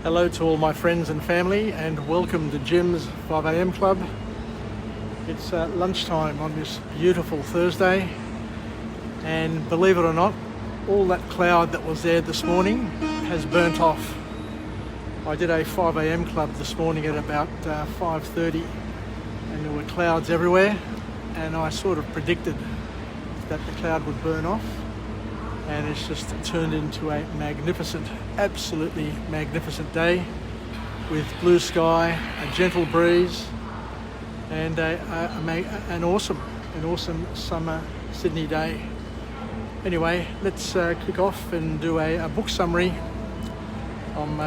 Hello to all my friends and family, and welcome to Jim's 5 a.m. Club. It's lunchtime on this beautiful Thursday, and believe it or not, all that cloud that was there this morning has burnt off. I did a 5 a.m. club this morning at about 5:30, and there were clouds everywhere, and I sort of predicted that the cloud would burn off, and it's just turned into a magnificent, absolutely magnificent day with blue sky, a gentle breeze, and an awesome summer Sydney day. Anyway, let's kick off and do a book summary. I'm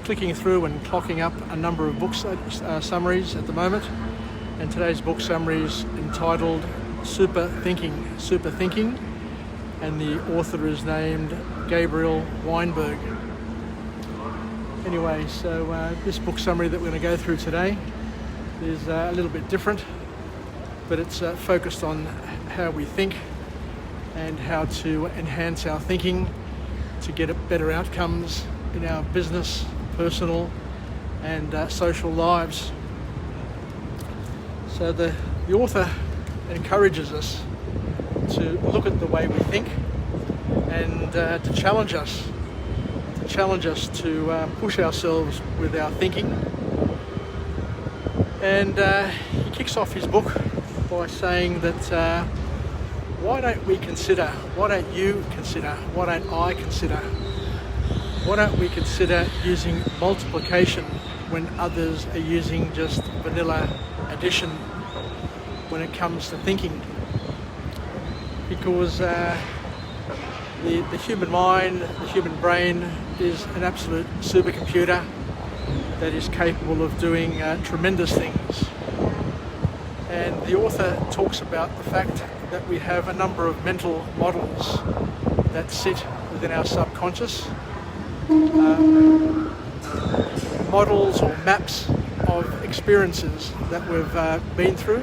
clicking through and clocking up a number of book summaries at the moment, and today's book summary is entitled Super Thinking, and the author is named Gabriel Weinberg. Anyway, so this book summary that we're going to go through today is a little bit different, but it's focused on how we think and how to enhance our thinking to get better outcomes in our business, personal and social lives. So the author encourages us to look at the way we think and to challenge us to push ourselves with our thinking. And he kicks off his book by saying that why don't we consider, why don't you consider, why don't I consider, why don't we consider using multiplication when others are using just vanilla addition when it comes to thinking? Because the human mind, the human brain is an absolute supercomputer that is capable of doing tremendous things. And the author talks about the fact that we have a number of mental models that sit within our subconscious, models or maps of experiences that we've been through,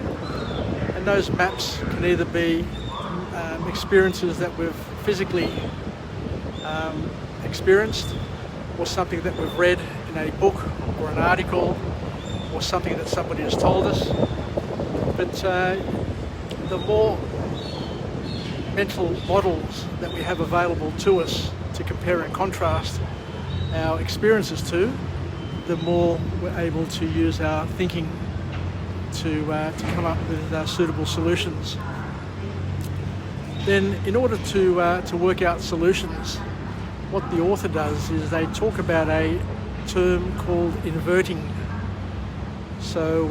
and those maps can either be experiences that we've physically experienced, or something that we've read in a book or an article, or something that somebody has told us. But the more mental models that we have available to us to compare and contrast our experiences to, the more we're able to use our thinking to come up with suitable solutions. Then, in order to work out solutions, what the author does is they talk about a term called inverting. So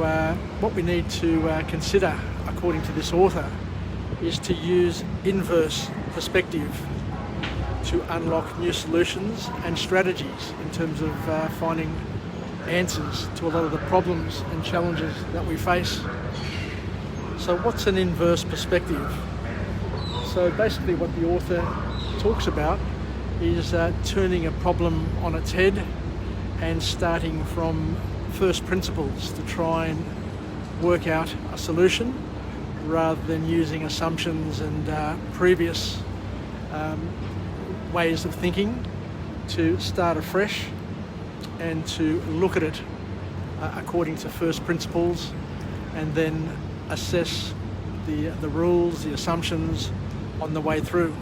what we need to consider, according to this author, is to use inverse perspective to unlock new solutions and strategies in terms of finding answers to a lot of the problems and challenges that we face. So what's an inverse perspective? So basically what the author talks about is turning a problem on its head and starting from first principles to try and work out a solution, rather than using assumptions and previous ways of thinking, to start afresh and to look at it according to first principles, and then assess the rules, the assumptions on the way through.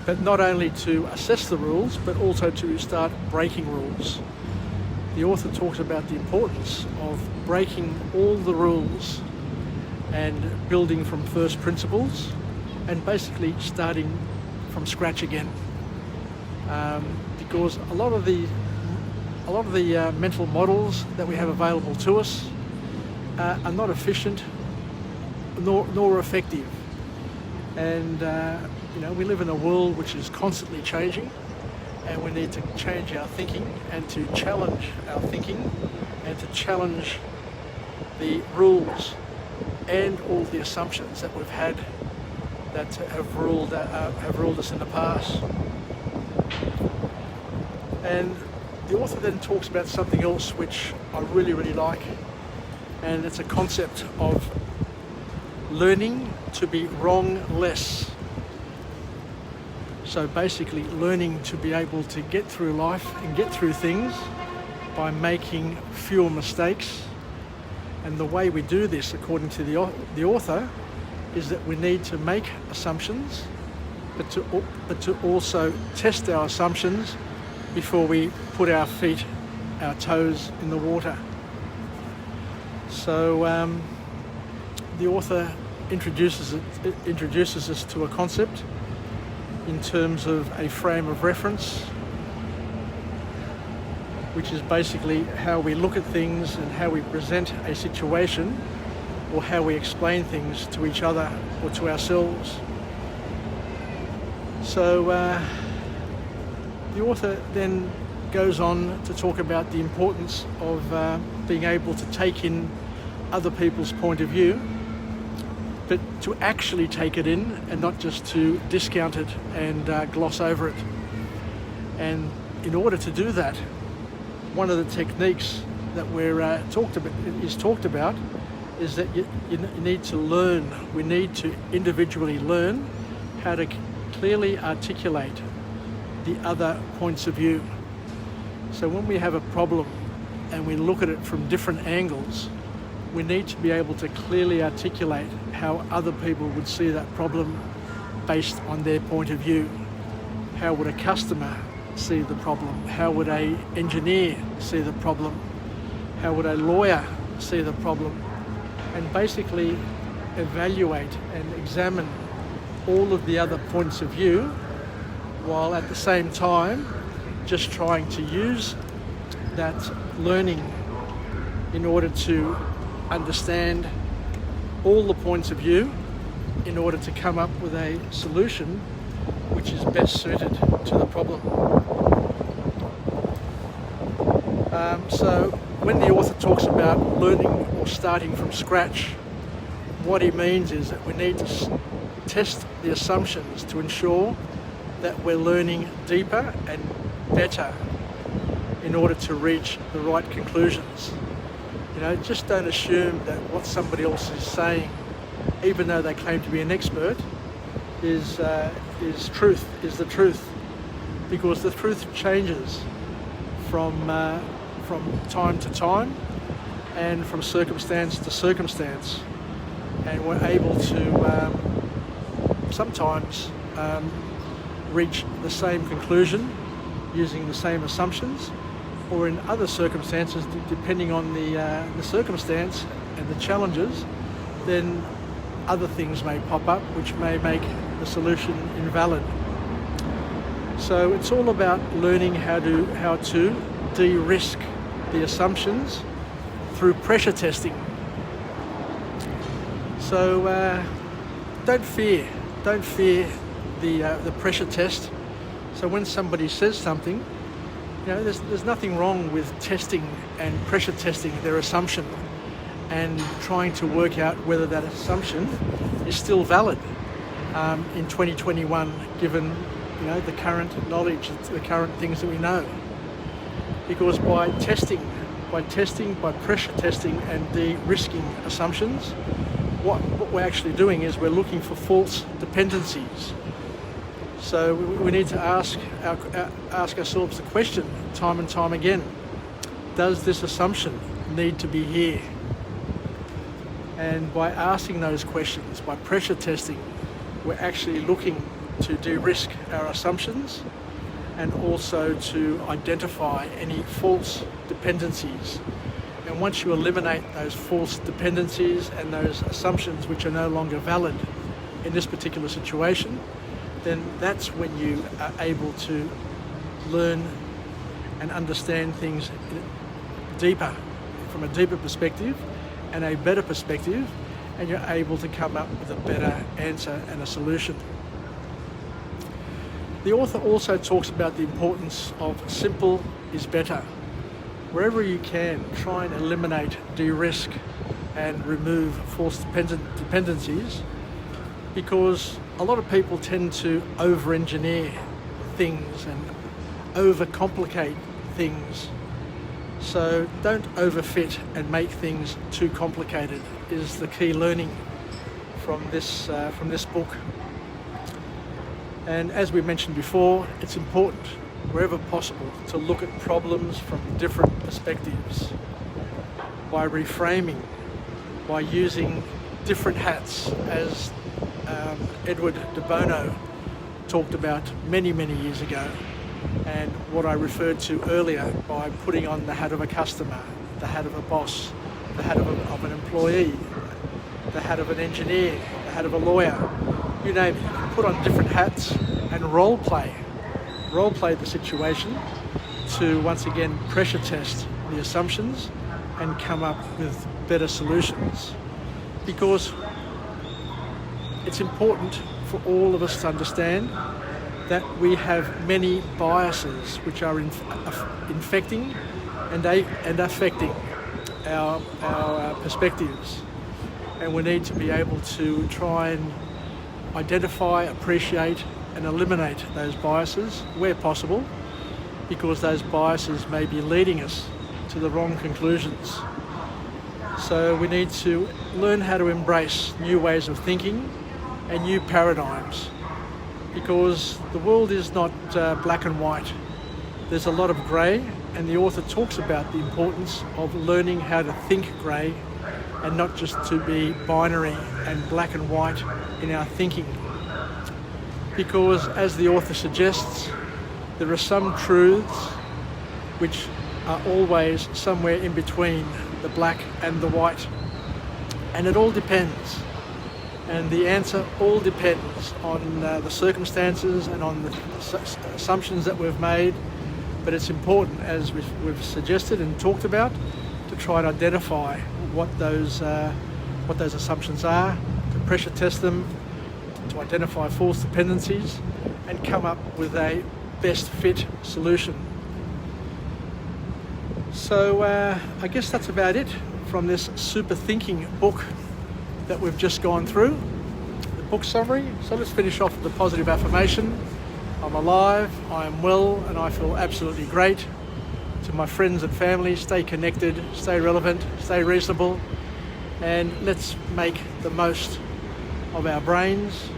But not only to assess the rules, but also to start breaking rules. The author talks about the importance of breaking all the rules and building from first principles, and basically starting from scratch again. Because a lot of the mental models that we have available to us are not efficient nor effective. And we live in a world which is constantly changing, and we need to change our thinking and to challenge our thinking and to challenge the rules and all the assumptions that we've had that have ruled us in the past. And the author then talks about something else which I really, really like, and it's a concept of learning to be wrong less. So basically learning to be able to get through life and get through things by making fewer mistakes. And the way we do this, according to the author, is that we need to make assumptions, but to also test our assumptions before we put our feet, our toes in the water. So the author introduces us to a concept in terms of a frame of reference, which is basically how we look at things and how we present a situation, or how we explain things to each other or to ourselves. So the author then goes on to talk about the importance of being able to take in other people's point of view, but to actually take it in and not just to discount it and gloss over it. And in order to do that, one of the techniques that we're talked about is that you need to learn. We need to individually learn how to clearly articulate the other points of view. So when we have a problem and we look at it from different angles, we need to be able to clearly articulate how other people would see that problem based on their point of view. How would a customer see the problem? How would an engineer see the problem? How would a lawyer see the problem? And basically evaluate and examine all of the other points of view, while at the same time just trying to use that learning in order to understand all the points of view in order to come up with a solution which is best suited to the problem. So when the author talks about learning or starting from scratch, what he means is that we need to test the assumptions to ensure that we're learning deeper and better in order to reach the right conclusions. You know, just don't assume that what somebody else is saying, even though they claim to be an expert, is the truth, because the truth changes from time to time and from circumstance to circumstance, and we're able to sometimes reach the same conclusion using the same assumptions, or in other circumstances, depending on the circumstance and the challenges, then other things may pop up which may make the solution invalid. So it's all about learning how to de-risk the assumptions through pressure testing. So don't fear the pressure test. So when somebody says something, you know, there's nothing wrong with testing and pressure testing their assumption and trying to work out whether that assumption is still valid in 2021, given, you know, the current knowledge, the current things that we know. Because by pressure testing and de-risking assumptions, what we're actually doing is we're looking for false dependencies. So we need to ask ourselves the question time and time again: does this assumption need to be here? And by asking those questions, by pressure testing, we're actually looking to de-risk our assumptions and also to identify any false dependencies. And once you eliminate those false dependencies and those assumptions which are no longer valid in this particular situation, then that's when you are able to learn and understand things deeper, from a deeper perspective and a better perspective, and you're able to come up with a better answer and a solution. The author also talks about the importance of simple is better. Wherever you can, try and eliminate, de-risk and remove false dependencies, because a lot of people tend to over-engineer things and overcomplicate things. So don't overfit and make things too complicated is the key learning from this book. And as we mentioned before, it's important, wherever possible, to look at problems from different perspectives by reframing, by using different hats, as Edward de Bono talked about many, many years ago, and what I referred to earlier by putting on the hat of a customer, the hat of a boss, the hat of an employee, the hat of an engineer, the hat of a lawyer, you name it. You can put on different hats and role play the situation to once again pressure test the assumptions and come up with better solutions. Because it's important for all of us to understand that we have many biases which are infecting and affecting our perspectives, and we need to be able to try and identify, appreciate and eliminate those biases where possible, because those biases may be leading us to the wrong conclusions. So we need to learn how to embrace new ways of thinking and new paradigms, because the world is not black and white. There's a lot of grey, and the author talks about the importance of learning how to think grey and not just to be binary and black and white in our thinking. Because as the author suggests, there are some truths which are always somewhere in between the black and the white. And it all depends. And the answer all depends on the circumstances and on the assumptions that we've made. But it's important, as we've suggested and talked about, to try and identify what those assumptions are, to pressure test them, to identify false dependencies, and come up with a best fit solution. So I guess that's about it from this super thinking book that we've just gone through, the book summary. So let's finish off with the positive affirmation. I'm alive, I am well, and I feel absolutely great. To my friends and family, stay connected, stay relevant, stay reasonable, and let's make the most of our brains.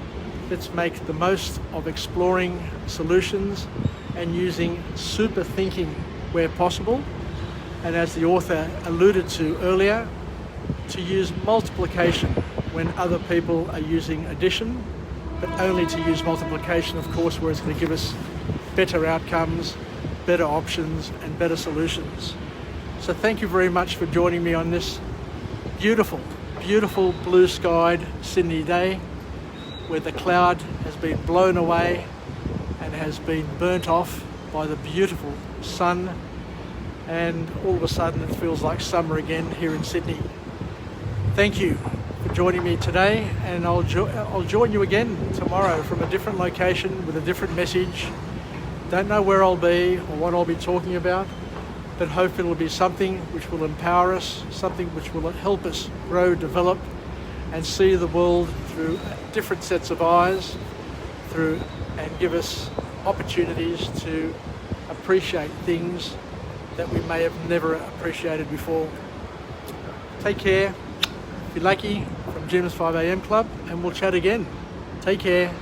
Let's make the most of exploring solutions and using super thinking where possible. And as the author alluded to earlier, to use multiplication when other people are using addition, but only to use multiplication, of course, where it's going to give us better outcomes, better options and better solutions. So thank you very much for joining me on this beautiful, beautiful blue-skied Sydney day, where the cloud has been blown away and has been burnt off by the beautiful sun, and all of a sudden it feels like summer again here in Sydney. Thank you for joining me today, and I'll join you again tomorrow from a different location with a different message. Don't know where I'll be or what I'll be talking about, but hopefully it'll be something which will empower us, something which will help us grow, develop, and see the world through different sets of eyes, and give us opportunities to appreciate things that we may have never appreciated before. Take care. If you're lucky, from Jim's 5am Club, and we'll chat again. Take care.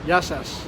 Yasas.